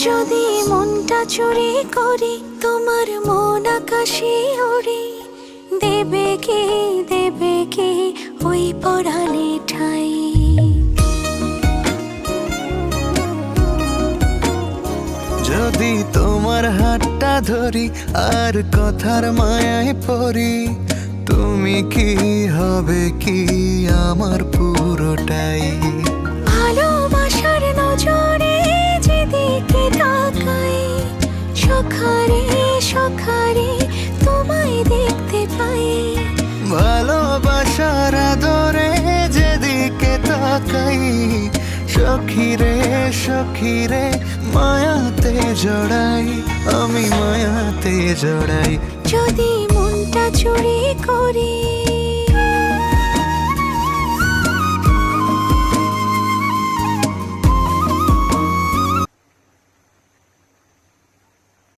যদি মনটা চুরি করি তোমার মন আকাশে ওড়ে, দেবে কি ওই পরাণে ঠাই। যদি তোমার হাতটা ধরি আর কথার মায়ায় পড়ি, তুমি কি হবে কি আমার পুরোটাই। ভালোবাসার নজরে যেদিকে তাকাই, সখারে সখারে তোমায় দেখতে পাই। ভালোবাসার আদরে যেদিকে তাকাই, সখিরে সখিরে মায়াতে জড়াই, আমি মায়াতে জড়াই। যদি মনটা চুরি করি